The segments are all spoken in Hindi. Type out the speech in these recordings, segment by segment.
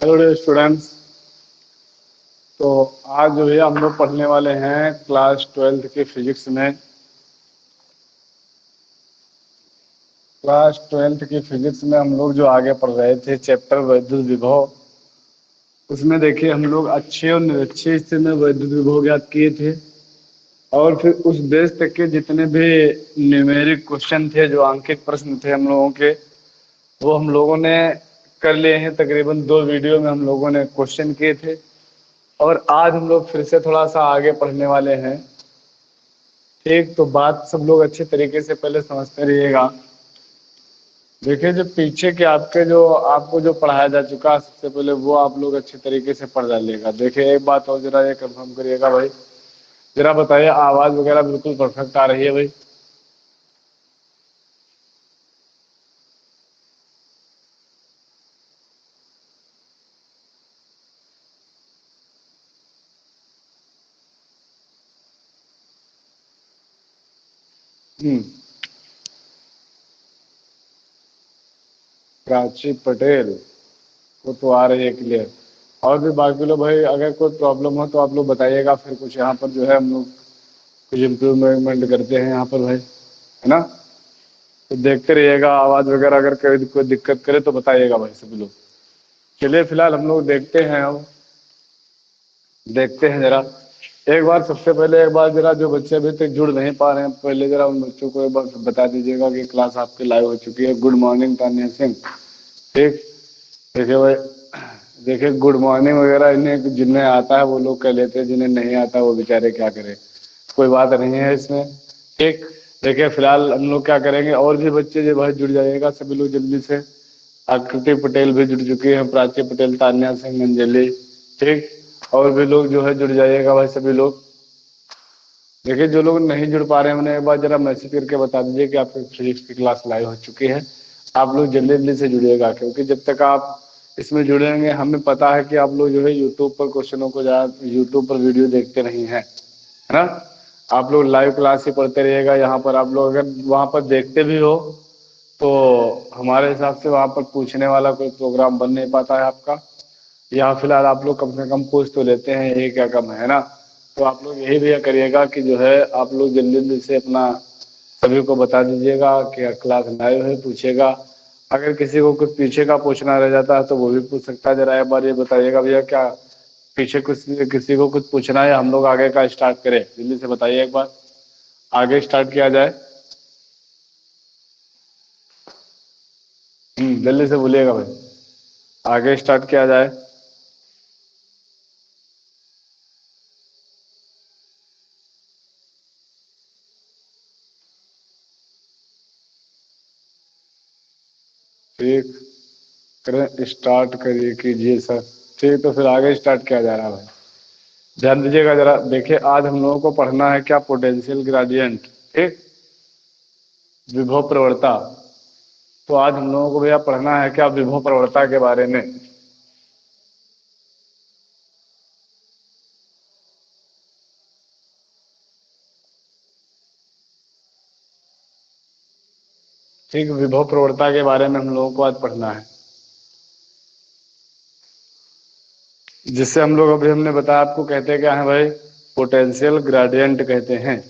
Hello dear students. तो आज जो है हम लोग पढ़ने वाले हैं क्लास 12th के फिजिक्स में। क्लास 12th की फिजिक्स में हम लोग जो आगे पढ़ रहे थे चैप्टर वैद्युत विभव, उसमें देखिए हम लोग अच्छे और निरक्षे हिस्से में वैद्युत विभव ज्ञात किए थे और फिर उस बेस तक के जितने भी न्यूमेरिक क्वेश्चन थे, जो अंकित प्रश्न थे हम लोगों के, वो हम लोगों ने कर लिए हैं। तकरीबन 2 वीडियो में हम लोगों ने क्वेश्चन किए थे और आज हम लोग फिर से थोड़ा सा आगे पढ़ने वाले हैं। ठीक, तो बात सब लोग अच्छे तरीके से पहले समझते रहिएगा। देखिए, जो पीछे के आपको जो पढ़ाया जा चुका है सबसे पहले, वो आप लोग अच्छे तरीके से पढ़ डालिएगा। देखिए, एक बात और जरा ये कंफर्म करिएगा भाई, जरा बताइए आवाज़ वगैरह बिल्कुल परफेक्ट आ रही है भाई? प्राची पटेल को तो आ रही है क्लियर। और भी बाकी लोग भाई, अगर कोई प्रॉब्लम हो तो आप लोग बताइएगा, फिर कुछ यहाँ पर जो है हम लोग कुछ इम्प्रूवमेंट करते हैं यहाँ पर भाई, है ना? तो देखते रहिएगा, आवाज़ वगैरह अगर कोई दिक्कत करे तो बताइएगा भाई सभी लोग। चलिए फिलहाल हम लोग देखते हैं। अब देखते हैं जरा, एक बार सबसे पहले एक बार जरा जो बच्चे अभी तक जुड़ नहीं पा रहे हैं, पहले जरा उन बच्चों को एक बार बता दीजिएगा कि क्लास आपकी लाइव हो चुकी है। Good morning Tanya Singh. ठीक, देखिए भाई, देखिए गुड मॉर्निंग वगैरह इन्हें जिन्हें आता है वो लोग कह लेते हैं, जिन्हें नहीं आता वो बेचारे क्या करें, कोई बात नहीं है इसमें। ठीक, देखिए फिलहाल हम लोग क्या करेंगे, और भी बच्चे जो भाई जुड़ जाइएगा सभी लोग जल्दी से। आकृति पटेल भी जुड़ चुकी है, प्राची पटेल, तान्या सिंह, अंजलि। ठीक, और भी लोग जो है जुड़ जाइएगा भाई सभी लोग। देखिए, जो लोग नहीं जुड़ पा रहे हैं उन्हें एक बार जरा मैसेज करके बता दीजिए कि आपकी फिजिक्स की क्लास लाइव हो चुकी है। आप लोग जल्दी जल्दी से जुड़िएगा, क्योंकि जब तक आप इसमें जुड़ेंगे, हमें पता है कि आप लोग जो है यूट्यूब पर क्वेश्चनों को यूट्यूब पर वीडियो देखते नहीं हैं, है ना? आप लोग लाइव क्लास ही पढ़ते रहिएगा। यहाँ पर आप लोग अगर वहाँ पर देखते भी हो तो हमारे हिसाब से वहाँ पर पूछने वाला कोई प्रोग्राम बन नहीं पाता है आपका। यहाँ फिलहाल आप लोग कम से कम पूछ तो लेते हैं, यही क्या कम है ना? तो आप लोग यही भैया करिएगा कि जो है आप लोग जल्दी जल्दी से अपना सभी को बता दीजिएगा कि क्लास लाइव है, पूछेगा। अगर किसी को कुछ पीछे का पूछना रह जाता है तो वो भी पूछ सकता है। जरा एक बार ये बताइएगा भैया, क्या पीछे कुछ किसी को कुछ पूछना है, हम लोग आगे का स्टार्ट करें? जल्दी से बताइए एक बार, आगे स्टार्ट किया जाए। जल्दी से बोलिएगा भाई, आगे स्टार्ट किया जाए। ठीक, करें स्टार्ट करिए, कीजिए सर। ठीक, तो फिर आगे स्टार्ट किया जा रहा है भाई, ध्यान दीजिएगा जरा। देखिए, आज हम लोगों को पढ़ना है क्या, पोटेंशियल ग्रेडियंट। ठीक, विभव प्रवणता। तो आज हम लोगों को भैया पढ़ना है क्या, विभव प्रवणता के बारे में। ठीक, विभव प्रवणता के बारे में हम लोगों को आज पढ़ना है, जिससे हम लोग अभी हमने बताया आपको, कहते क्या है भाई, पोटेंशियल ग्रेडियंट कहते हैं।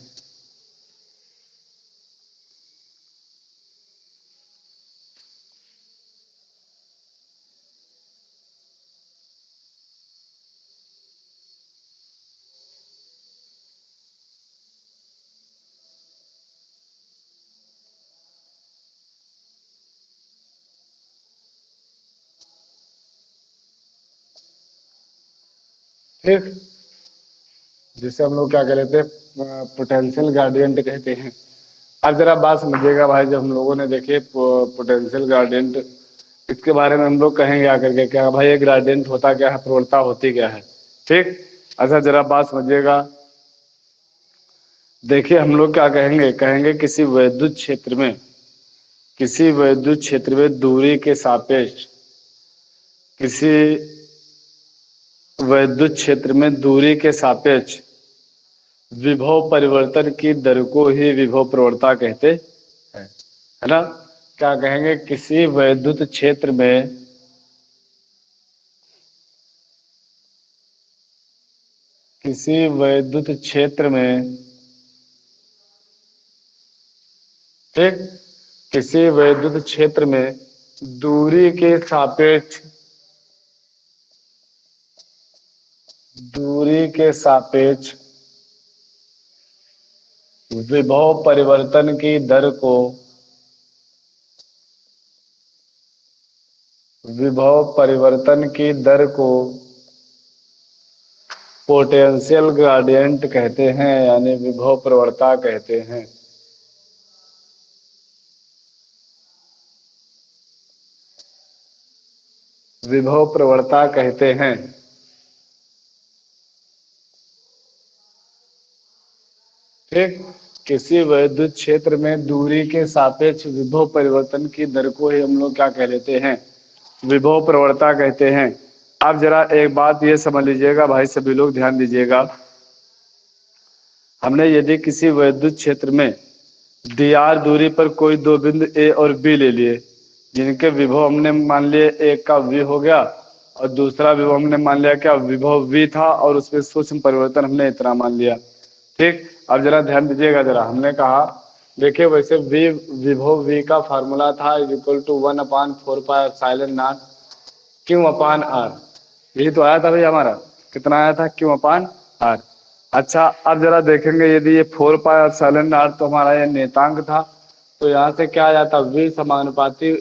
ठीक, जिससे हम लोग क्या कह लेते हैं, पोटेंशियल ग्रेडियंट कहते हैं। अब जरा बात समझिएगा भाई, जब हम लोगों ने देखे पोटेंशियल ग्रेडियंट, इसके बारे में हम लोग कहेंगे आकर के क्या भाई, ये ग्रेडियंट होता क्या है, प्रवणता होती क्या है। ठीक, अच्छा जरा बात समझिएगा। देखिए, हम लोग क्या कहेंगे, कहेंगे किसी वैद्युत क्षेत्र में, किसी वैद्युत क्षेत्र में दूरी के सापेक्ष, किसी वैद्युत क्षेत्र में दूरी के सापेक्ष विभव परिवर्तन की दर को ही विभव प्रवणता कहते हैं, है ना? क्या कहेंगे, किसी वैद्युत क्षेत्र में किसी वैद्युत क्षेत्र में, ठीक, किसी वैद्युत क्षेत्र में दूरी के सापेक्ष, दूरी के सापेक्ष विभव परिवर्तन की दर को, विभव परिवर्तन की दर को पोटेंशियल ग्रेडियंट कहते हैं, यानी विभव प्रवणता कहते हैं। विभव प्रवणता कहते हैं। ठीक, किसी विद्युत क्षेत्र में दूरी के सापेक्ष विभव परिवर्तन की दर को ही हम लोग क्या कह लेते हैं, विभव प्रवणता कहते हैं। आप जरा एक बात ये समझ लीजिएगा भाई, सभी लोग ध्यान दीजिएगा। हमने यदि किसी विद्युत क्षेत्र में dr दूरी पर कोई दो बिंदु A और B ले लिए, जिनके विभव हमने मान लिए एक का V हो गया और दूसरा विभव हमने मान लिया क्या विभव V था, और उसमें सूक्ष्म परिवर्तन हमने इतना मान लिया। ठीक, अब जरा ध्यान दीजिएगा जरा, हमने कहा देखिए वैसे विभव V का फार्मूला था इक्वल टू 1/4πε0 Q/R। यही तो आया था भाई हमारा, कितना आया था Q/R। अच्छा, अब जरा देखेंगे यदि ये 4πε0 तो हमारा ये नेतांक था, तो यहाँ से क्या आ जाता V समानुपाती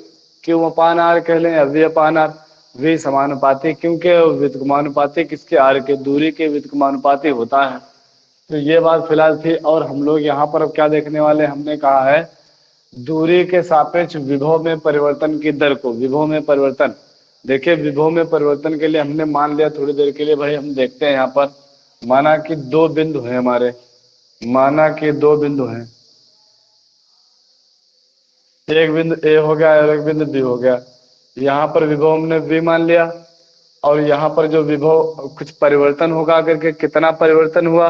Q/R कह लें या V/R। V समानुपाती, क्योंकि व्युत्क्रमानुपाती किसके R के, दूरी के व्युत्क्रमानुपाती होता है। तो ये बात फिलहाल थी। और हम लोग यहाँ पर अब क्या देखने वाले, हमने कहा है दूरी के सापेक्ष विभव में परिवर्तन की दर को, विभव में परिवर्तन। देखिए विभव में परिवर्तन के लिए हमने मान लिया थोड़ी देर के लिए भाई, हम देखते हैं यहाँ पर, माना कि दो बिंदु हैं हमारे, माना कि दो बिंदु हैं, एक बिंदु A हो गया और एक बिंदु B हो गया। यहाँ पर विभव हमने V मान लिया, और यहाँ पर जो विभव कुछ परिवर्तन होगा करके, कितना परिवर्तन हुआ,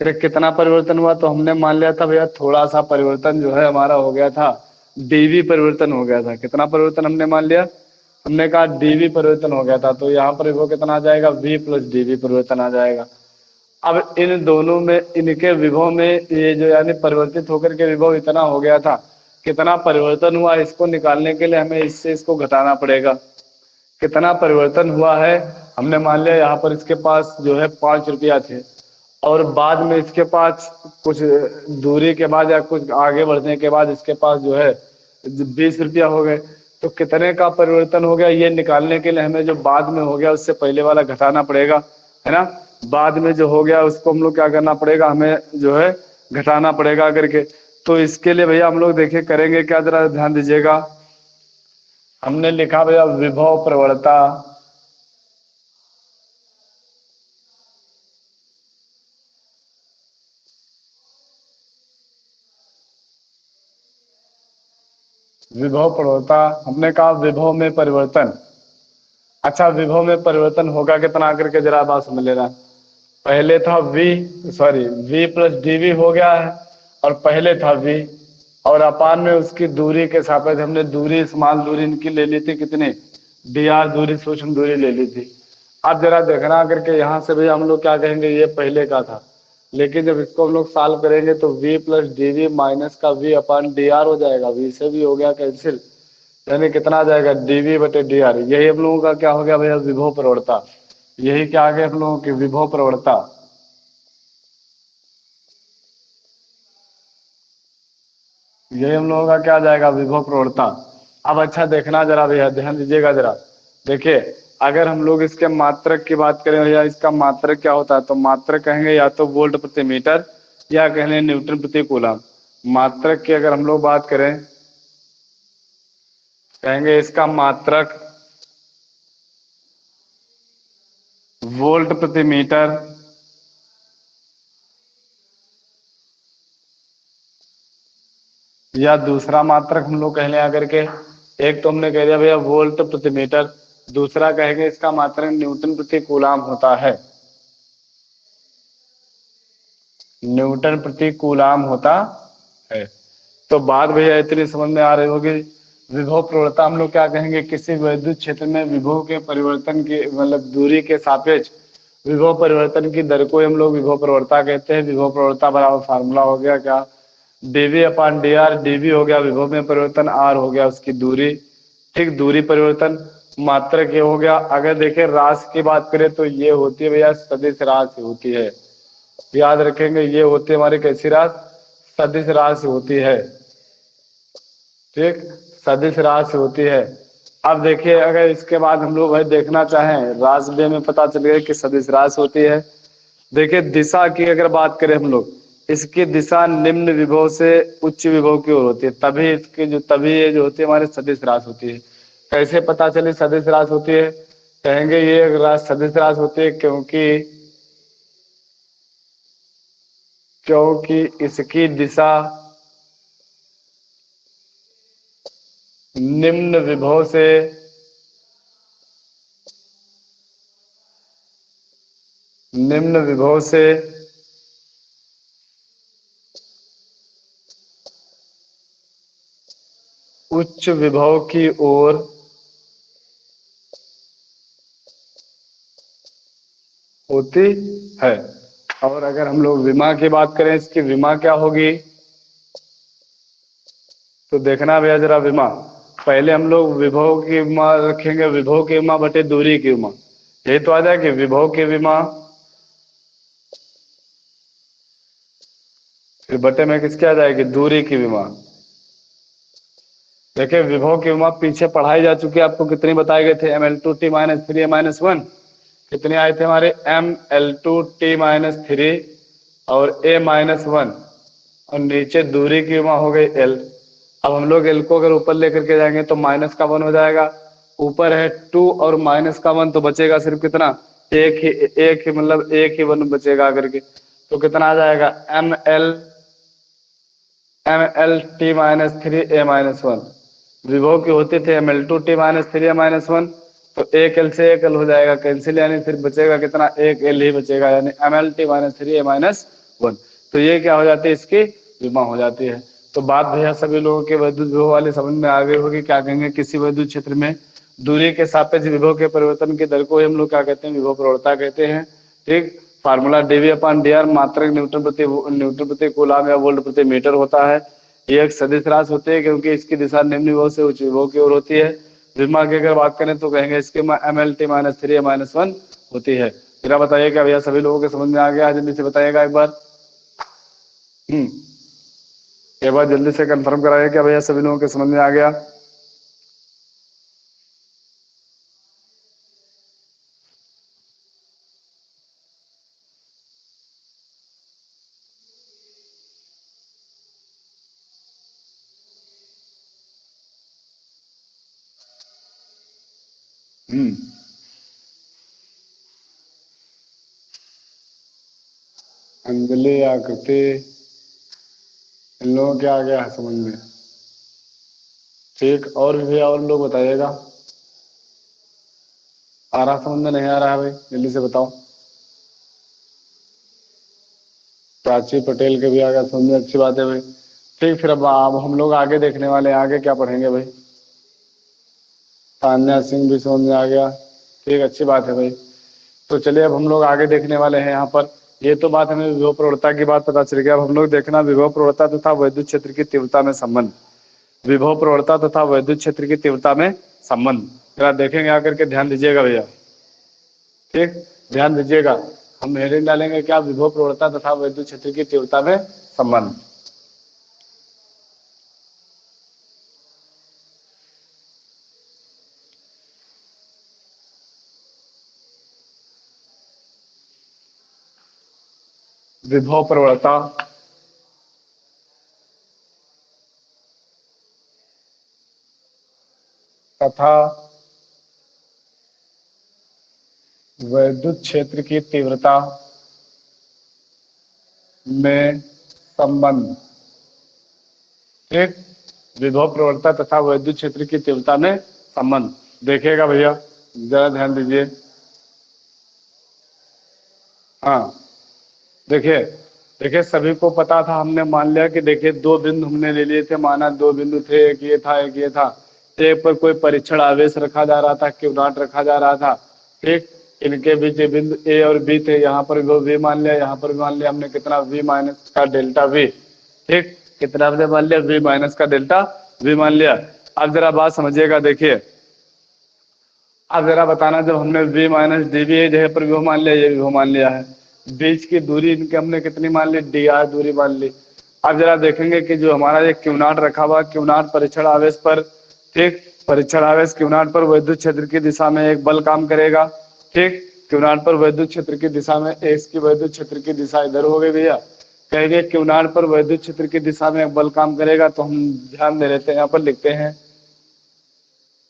फिर कितना परिवर्तन हुआ, तो हमने मान लिया था भैया थोड़ा सा परिवर्तन जो है हमारा हो गया था, dV परिवर्तन हो गया था। कितना परिवर्तन हमने मान लिया, हमने कहा dV परिवर्तन हो गया था। तो यहाँ पर विभव कितना आ जाएगा, V + dV परिवर्तन आ जाएगा। अब इन दोनों में, इनके विभव में ये जो यानी परिवर्तित होकर के विभव इतना हो गया था, कितना परिवर्तन हुआ, इसको निकालने के लिए हमें इससे इसको घटाना पड़ेगा। कितना परिवर्तन हुआ है, हमने मान लिया यहाँ पर इसके पास जो है 5 रुपया थे, और बाद में इसके पास कुछ दूरी के बाद या कुछ आगे बढ़ने के बाद इसके पास जो है 20 रुपया हो गए। तो कितने का परिवर्तन हो गया, ये निकालने के लिए हमें जो बाद में हो गया उससे पहले वाला घटाना पड़ेगा, है ना। बाद में जो हो गया उसको हम लोग क्या करना पड़ेगा, हमें जो है घटाना पड़ेगा करके। तो इसके लिए भैया हम लोग देखिए करेंगे क्या, जरा ध्यान दीजिएगा। हमने लिखा भैया विभव प्रवणता, विभव प्रवणता, हमने कहा विभव में परिवर्तन। अच्छा, विभव में परिवर्तन होगा कितना करके जरा बात समझ लेना। पहले था V + dV हो गया है, और पहले था V, और अपान में उसकी दूरी के सापेक्ष हमने दूरी, समान दूरी इनकी ले ली थी, कितनी dr दूरी, सूक्ष्म दूरी ले ली थी। अब जरा देखना करके यहाँ से भी हम लोग क्या कहेंगे, ये पहले का था, लेकिन जब इसको हम लोग सॉल्व करेंगे तो V + dV माइनस का V/dr हो जाएगा। V से भी हो गया कैंसिल, यानी कितना आ जाएगा dV/dr। यही हम लोगों का क्या हो गया भैया, विभव प्रवणता। यही क्या आ गया हम लोगों की, विभव प्रवणता। यही हम लोगों का क्या आ जाएगा, विभव प्रवणता। अब अच्छा देखना जरा भैया, ध्यान दीजिएगा जरा। देखिए अगर हम लोग इसके मात्रक की बात करें भैया, इसका मात्रक क्या होता है, तो मात्रक कहेंगे या तो वोल्ट प्रति मीटर या कहेंगे न्यूटन प्रति कूलम। मात्रक की अगर हम लोग बात करें, कहेंगे इसका मात्रक वोल्ट प्रति मीटर, या दूसरा मात्रक हम लोग कह लें अगर के, एक तो हमने कह दिया भैया वोल्ट प्रति मीटर, दूसरा कहेंगे इसका मात्रक न्यूटन प्रति कूलम होता है, न्यूटन प्रति कूलम होता है। तो बात भैया इतनी समझ में आ रही होगी। विभव प्रवणता हम लोग क्या कहेंगे, किसी विद्युत क्षेत्र में विभव के परिवर्तन की, मतलब दूरी के सापेक्ष विभव परिवर्तन की दर को हम लोग विभव प्रवणता कहते हैं। विभव प्रवणता बराबर फार्मूला हो गया क्या, डीवी अपान डी आर। डीवी हो गया विभव में परिवर्तन, आर हो गया उसकी दूरी, ठीक, दूरी परिवर्तन। मात्रक ये हो गया। अगर देखें राशि की बात करें तो ये होती है भैया सदिश राशि होती है, याद रखेंगे ये होती है हमारी कैसी राशि, सदिश राशि होती है, ठीक, सदिश राशि होती है। अब देखिए अगर इसके बाद हम लोग भाई देखना चाहें राशि में पता चल गया कि सदिश राशि होती है। देखिए दिशा की अगर बात करें हम लोग, इसकी दिशा निम्न विभव से उच्च विभव की ओर होती है, तभी इसकी तभी ये जो होती है हमारी सदिश राशि होती है। कैसे पता चली सदिश राशि होती है, कहेंगे ये सदिश राशि होती है क्योंकि इसकी दिशा निम्न विभव से उच्च विभव की ओर होती है। और अगर हम लोग विमा की बात करें, इसकी विमा क्या होगी, तो देखना भैया जरा विमा, पहले हम लोग विभव की विमा रखेंगे, विभव की विमा बटे दूरी की विमा, यही तो आ जाएगी विभव की विमा, फिर बटे में किसकी आ जाएगी, दूरी की विमा। देखिए विभव की विमा पीछे पढ़ाई जा चुकी है, आपको कितनी बताए गए थे, M L2T-3 A-1, कितने आए थे हमारे, M L2T-3 और A-1, और नीचे दूरी की विमा हो गई L। अब हम लोग L को अगर ऊपर लेकर के जाएंगे तो -1 हो जाएगा, ऊपर है 2 और -1 तो बचेगा सिर्फ कितना, एक ही मतलब एक ही 1 बचेगा करके, तो कितना आ जाएगा ML T-3 विभव की होते थे ML2T-3 A-1, तो एक L से एक L हो जाएगा कैंसिल, यानी फिर बचेगा कितना, एक L ही बचेगा, यानी ML-T-3 A-1। तो ये क्या हो जाती है, इसकी विमा हो जाती है। तो बात भैया सभी लोगों के वैद्युत विभव वाले समझ में आ गई होगी। क्या कहेंगे, किसी वैद्युत क्षेत्र में दूरी के सापेक्ष विभव के परिवर्तन की दर को हम लोग क्या कहते हैं, विभव प्रवणता कहते हैं, ठीक। फार्मूला डीवी अपान डी आर, मात्रक न्यूटन प्रति कूलम या वोल्ट प्रति मीटर होता है। ये एक सदिश राशि होती है क्योंकि इसकी दिशा निम्न विभव से उच्च विभव की ओर होती है। विमा की अगर बात करें तो कहेंगे इसके ML-T-3 A-1 होती है। जरा बताइए क्या भैया सभी लोगों के समझ में आ गया, जल्दी से बताइएगा एक बार। एक बार जल्दी से कंफर्म कराइए क्या भैया सभी लोगों के समझ में आ गया। अंगुली आकृति इन लोगों के आ गया है समझ में, ठीक। और भी भैया और लोग बताइएगा, आ रहा समझ में, नहीं आ रहा है भाई जल्दी से बताओ। प्राची पटेल के भी आ गया समझ में, अच्छी बात है भाई, ठीक। फिर अब हम लोग आगे देखने वाले हैं, आगे क्या पढ़ेंगे भाई। तान्या सिंह भी समझ में आ गया, ठीक, अच्छी बात है भाई। तो चलिए अब हम लोग आगे देखने वाले हैं यहाँ पर। ये तो बात हमें विभव प्रवणता की बात पता चल गया। अब हम लोग देखना विभव प्रवणता तथा वैद्युत क्षेत्र की तीव्रता में संबंध, विभव प्रवणता तथा वैद्युत क्षेत्र की तीव्रता में संबंध जरा देखेंगे आकर के, ध्यान दीजिएगा भैया, ठीक, ध्यान दीजिएगा। हम हेडिंग डालेंगे क्या, विभव प्रवणता तथा वैद्युत क्षेत्र की तीव्रता में संबंध। विभव प्रवणता तथा वैद्युत क्षेत्र की तीव्रता में संबंध, ठीक। विभव प्रवणता तथा वैद्युत क्षेत्र की तीव्रता में संबंध देखिएगा भैया, जरा ध्यान दीजिए। हाँ देखिए, देखिए सभी को पता था, हमने मान लिया कि देखिए दो बिंदु हमने ले लिए थे, माना दो बिंदु थे, एक ये था एक ये था। एक पर कोई परीक्षण आवेश रखा जा रहा था, क्यू नॉट रखा जा रहा था, ठीक। इनके बीच ये बिंदु ए और बी थे, यहाँ पर वो वी मान लिया, यहाँ पर भी मान लिया हमने कितना वी माइनस का डेल्टा वी। ठीक, कितना हमने मान लिया वी माइनस का डेल्टा वी मान लिया। अब जरा बात समझिएगा, देखिए अब जरा बताना, जब हमने v माइनस डी वी जगह पर वो मान लिया, ये भी वो मान लिया है, बीच की दूरी इनके हमने कितनी मान ली, डी आर दूरी मान ली। अब जरा देखेंगे कि जो हमारा ये क्यू नॉट रखा हुआ, क्यू नॉट परीक्षण आवेश पर, ठीक, परीक्षण आवेश क्यू नॉट पर विद्युत क्षेत्र की दिशा में एक बल काम करेगा। ठीक, क्यू नॉट पर विद्युत क्षेत्र की दिशा में, एक्स की विद्युत क्षेत्र की दिशा इधर हो गई भैया, कहेंगे क्यू नॉट पर विद्युत क्षेत्र की दिशा में एक बल काम करेगा, तो हम ध्यान दे लेते हैं, यहाँ पर लिखते हैं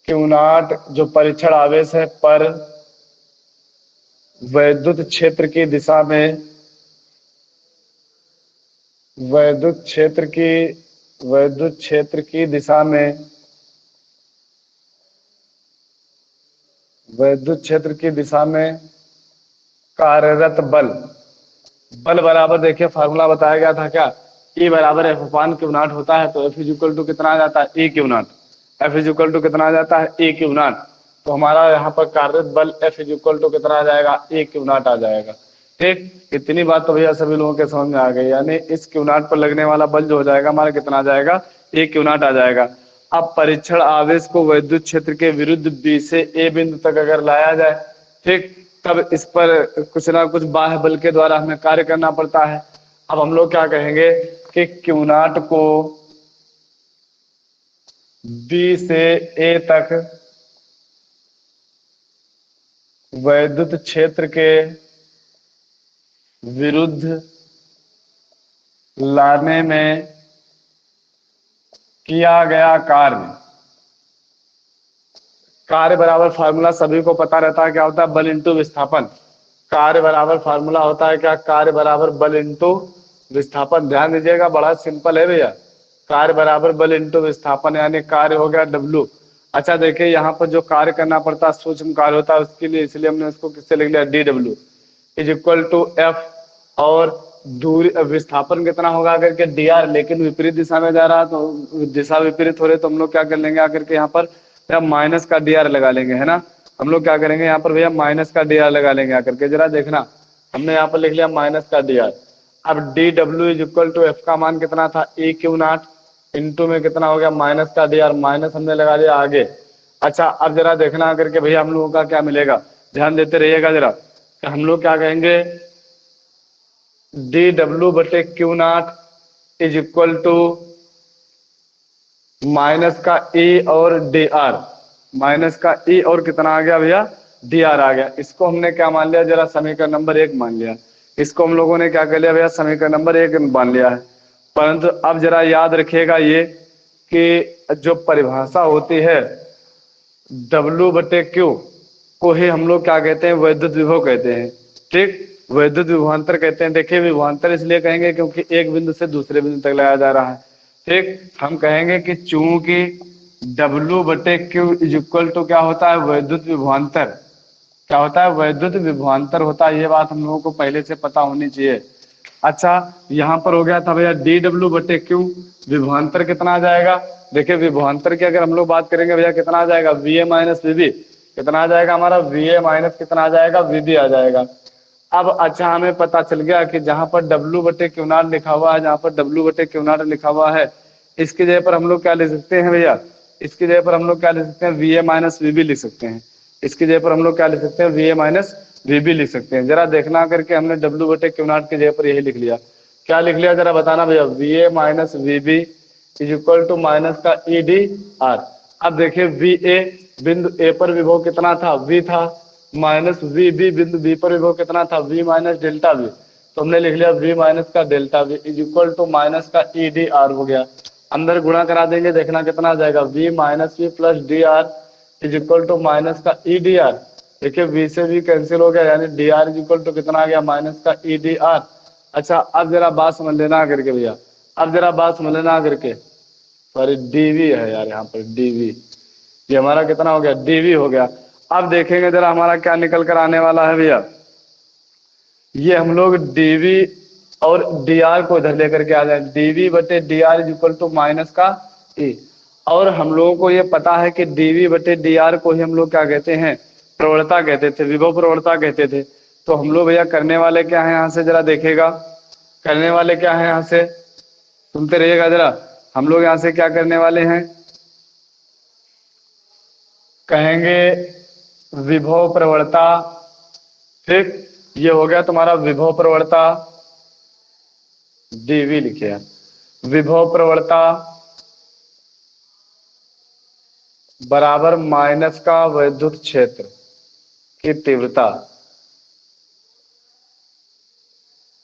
क्यू नॉट जो परीक्षण आवेश है पर वैद्युत क्षेत्र की दिशा में, वैद्युत क्षेत्र की दिशा में, वैद्युत क्षेत्र की दिशा में कार्यरत बल, बल बराबर देखिए फार्मूला बताया गया था क्या, E बराबर एफ अपान क्यू नॉट होता है, तो एफ इज इक्वल टू कितना आ जाता है, A Q naught, F is equal to कितना आ जाता है, ए क्यू नॉट। तो हमारा यहाँ पर कार्यरत बल एफ इज इक्वल टू कितना आ जाएगा, ए क्यू नॉट आ जाएगा। ठीक, इतनी बात तो भैया सभी लोगों के समझ में आ गई, यानी इस क्यू नॉट पर लगने वाला बल जो हो जाएगा हमारा कितना आ जाएगा, ए क्यू नॉट आ जाएगा। अब परीक्षण आवेश को विद्युत क्षेत्र के विरुद्ध बी से ए बिंदु तक अगर लाया जाए, ठीक, तब इस पर कुछ ना कुछ बाह्य बल के द्वारा हमें कार्य करना पड़ता है। अब हम लोग क्या कहेंगे कि क्यू नॉट को बी से ए तक वैद्युत क्षेत्र के विरुद्ध लाने में किया गया कार्य बराबर फार्मूला सभी को पता रहता है क्या होता है, बल इंटू विस्थापन। कार्य बराबर फार्मूला होता है क्या, कार्य बराबर बल इंटू विस्थापन। ध्यान दीजिएगा, बड़ा सिंपल है भैया, कार्य बराबर बल इंटू विस्थापन, यानी कार्य हो गया W। अच्छा देखिए यहाँ पर जो कार्य करना पड़ता है, सूक्ष्म कार्य होता है, उसके लिए इसलिए हमने उसको किससे लिख लिया, DW is equal to F, और दूरी विस्थापन कितना होगा आकर के DR, लेकिन विपरीत दिशा में जा रहा है, तो दिशा विपरीत हो रही, तो हम लोग क्या कर लेंगे आकर के यहाँ पर माइनस का DR लगा लेंगे, है ना। हम लोग क्या करेंगे यहाँ पर भैया माइनस का DR लगा लेंगे आकर के, जरा देखना हमने यहाँ पर लिख लिया माइनस का DR। अब DW is equal to F का मान कितना था, ए क्यू नॉट, इंटू में कितना हो गया माइनस का DR, माइनस हमने लगा दिया आगे। अच्छा अब जरा देखना आकर के भैया हम लोगों का क्या मिलेगा, ध्यान देते रहिएगा जरा, हम लोग क्या कहेंगे DW बटे q naught is equal to minus का E और DR, माइनस का E और कितना आ गया भैया, DR आ गया। इसको हमने क्या मान लिया, जरा समीकरण नंबर 1 मान लिया, इसको हम लोगों ने क्या कर लिया भैया, समीकरण नंबर 1 मान लिया है। परंतु अब जरा याद रखिएगा ये कि जो परिभाषा होती है W बटे Q को ही हम लोग क्या कहते हैं, वैद्युत विभव कहते हैं। ठीक, वैद्युत विभवांतर कहते हैं। देखिए विभवांतर इसलिए कहेंगे क्योंकि एक बिंदु से दूसरे बिंदु तक लाया जा रहा है। ठीक, हम कहेंगे कि चूंकि W बटे Q इज इक्वल टू क्या होता है, वैद्युत विभवांतर, क्या होता है, वैद्युत विभवांतर होता है। ये बात हम लोगों को पहले से पता होनी चाहिए। अच्छा यहाँ पर हो गया था भैया DW बटे Q, विभवांतर कितना आ जाएगा, देखिए विभवांतर की अगर हम लोग बात करेंगे भैया कितना आ जाएगा, VA माइनस VB, कितना आ जाएगा हमारा, VA माइनस कितना आ जाएगा, VB आ जाएगा। अब अच्छा हमें पता चल गया कि जहां पर W बटे क्यू नॉट लिखा हुआ है, जहां पर W बटे क्यू नॉट लिखा हुआ है, इसकी जगह पर हम लोग क्या लिख सकते हैं भैया, इसकी जगह पर हम लोग क्या लिख सकते हैं, VA माइनस VB लिख सकते हैं। इसकी जगह पर हम लोग क्या लिख सकते हैं, VA माइनस VB लिख सकते हैं। जरा देखना करके हमने W बटे क्यू नॉट की जगह पर यही लिख लिया, क्या लिख लिया जरा बताना भैया, VA minus VB is equal to minus का EDR। अब देखिए VA बिंदु A पर विभव कितना था, V था, माइनस VB बिंदु B पर विभव कितना था, V माइनस डेल्टा V, तो हमने लिख लिया V माइनस का delta V is equal to minus का EDR हो गया। अंदर गुणा करा देंगे, देखना कितना आ जाएगा, V minus V plus DR is equal to minus का EDR। देखिए V से V कैंसिल हो गया, यानी DR इज इक्वल टू कितना आ गया, माइनस का EDR। अच्छा अब जरा बात समझ लेना करके भैया, अब जरा बात समझ लेना करके, सॉरी DV है यार, यहाँ पर DV, ये हमारा कितना हो गया, DV हो गया। अब देखेंगे जरा हमारा क्या निकल कर आने वाला है भैया, ये हम लोग DV और DR को इधर लेकर के आ जाए, DV बटे DR is equal to minus का E, और हम लोगों को ये पता है कि DV बटे DR को ही हम लोग क्या कहते हैं, प्रवणता कहते थे, विभव प्रवणता कहते थे। तो हम लोग भैया करने वाले क्या है यहाँ से जरा देखिएगा, करने वाले क्या है यहाँ से, सुनते रहिएगा जरा। हम लोग यहाँ से क्या करने वाले हैं, कहेंगे विभव प्रवणता, ठीक, ये हो गया तुम्हारा विभव प्रवणता, डीवी लिखे हैं, विभव प्रवणता बराबर माइनस का वैद्युत क्षेत्र की तीव्रता,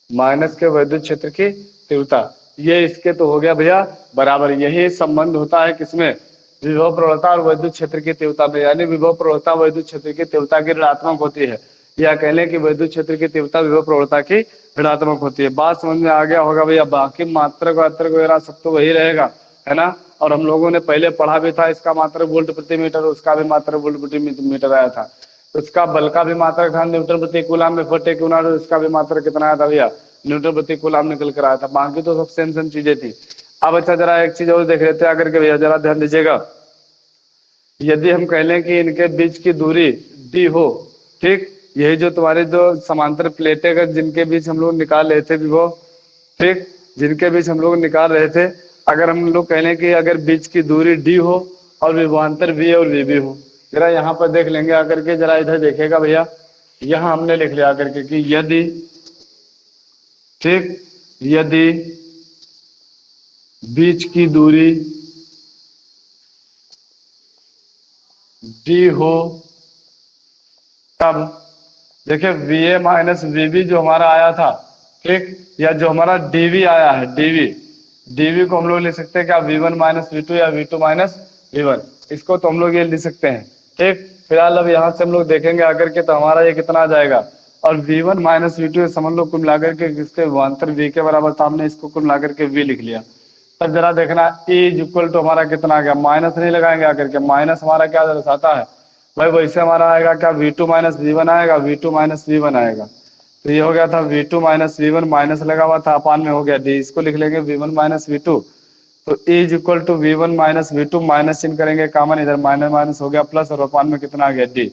माइनस के वैद्युत क्षेत्र की तीव्रता, ये इसके तो हो गया भैया बराबर। यही संबंध होता है किसमें, विभव प्रवणता और वैद्युत क्षेत्र की तीव्रता में, यानी विभव प्रवणता वैद्युत क्षेत्र की तीव्रता की ऋणात्मक होती है, या कह लें कि वैद्युत क्षेत्र की तीव्रता विभव प्रवणता की ऋणात्मक होती है। बात समझ में आ गया होगा भैया। बाकी मात्रक वात्रक वगैरह सब तो वही रहेगा, है ना। और हम लोगों ने पहले पढ़ा भी था, इसका मात्रक वोल्ट प्रति मीटर, उसका भी मात्रक वोल्ट प्रति मीटर आया था, उसका बल का भी मात्रक था न्यूटन प्रति कूलम में फटे क्यों ना, उसका भी मात्रक कितना आया था भैया, न्यूटन प्रति कूलम निकल कर आया था। बाकी तो सब सेम सेम चीजें थी। अब अच्छा जरा एक चीज और देख लेते हैं आकर के भैया, जरा ध्यान दीजिएगा। यदि हम कह लें कि इनके बीच की दूरी डी हो, ठीक, यही जो तुम्हारे जो समांतर प्लेटें का जिनके बीच हम लोग निकाल रहे थे विभव, ठीक, जिनके बीच हम लोग निकाल रहे थे, अगर हम लोग कह लें कि अगर बीच की दूरी डी हो और विभवांतर वी और वी हो, जरा यहाँ पर देख लेंगे आकर के, जरा इधर देखेगा भैया, यहाँ हमने लिख लिया आकर के कि यदि, ठीक, यदि बीच की दूरी डी हो तब देखिए वी ए माइनस वी जो हमारा आया था, ठीक, या जो हमारा डीवी आया है, डीवी, डीवी को हम लोग लिख सकते हैं क्या, V1 माइनस V2 या V2 माइनस V1, इसको तो हम लोग ये लिख सकते हैं, ठीक। फिलहाल अब यहाँ से हम लोग देखेंगे आकर के, तो हमारा ये कितना आ जाएगा, और V1 माइनस V2 समझ लो कुल मिलाकर के इसके विभवांतर V के बराबर था, हमने इसको कुल मिलाकर के V लिख लिया। तब जरा देखना E इज इक्वल टू हमारा कितना आ गया, माइनस नहीं लगाएंगे आकर के, माइनस हमारा क्या दर्शाता है भाई, वैसे हमारा आएगा क्या, V2 माइनस V1 आएगा, V2 माइनस V1 आएगा। तो ये हो गया था V2 माइनस V1, माइनस लगा हुआ था, अपान में हो गया D, इसको लिख लेंगे V1 माइनस V2। तो E is equal to V1 minus V2, minus चिन्ह करेंगे कॉमन, इधर माइनस माइनस हो गया प्लस, और अपान में कितना आ गया D,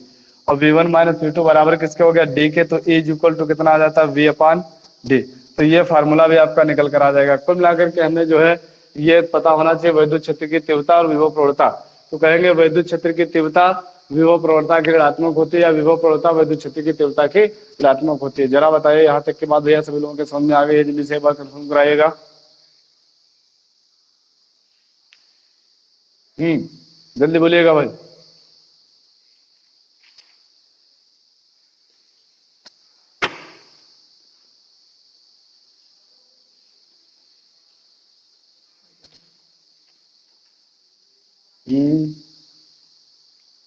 और V1 माइनस V2 बराबर किसके हो गया, D के। तो E इज इक्वल टू कितना आ जाता है, V अपान D। तो ये फार्मूला भी आपका निकल कर आ जाएगा। कुल मिलाकर के हमने जो है ये पता होना चाहिए वैद्युत क्षेत्र की तीव्रता और विभव प्रवणता। तो कहेंगे वैद्युत क्षेत्र की तीव्रता विभव प्रवणता की ऋणात्मक होती है, या विभव प्रवणता वैद्युत क्षेत्र की तीव्रता की ऋणात्मक होती है। जरा बताइए यहाँ तक की बात भैया सभी लोगों के समझ में आ गई है, जल्दी से एक बार कंफर्म कराइएगा। जल्दी बोलिएगा भाई।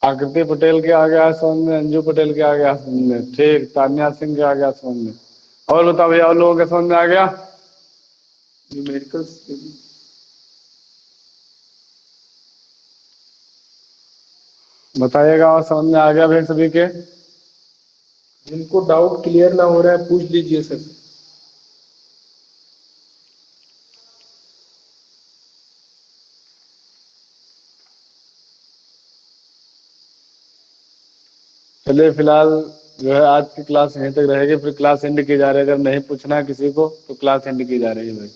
आकृति पटेल के आ गया समझ में, अंजू पटेल के आ गया समझ में, ठीक, तान्या सिंह के आ गया समझ में। और बताओ भैया और लोगों के समझ में आ गया, न्यूमेरिकल्स बताइएगा। और समझ में आ गया भाई सभी के, जिनको डाउट क्लियर ना हो रहा है पूछ लीजिए सर। चलिए फिलहाल जो है आज की क्लास यहीं तक रहेगी, फिर क्लास एंड की जा रही है। अगर नहीं पूछना है किसी को तो क्लास एंड की जा रही है भाई।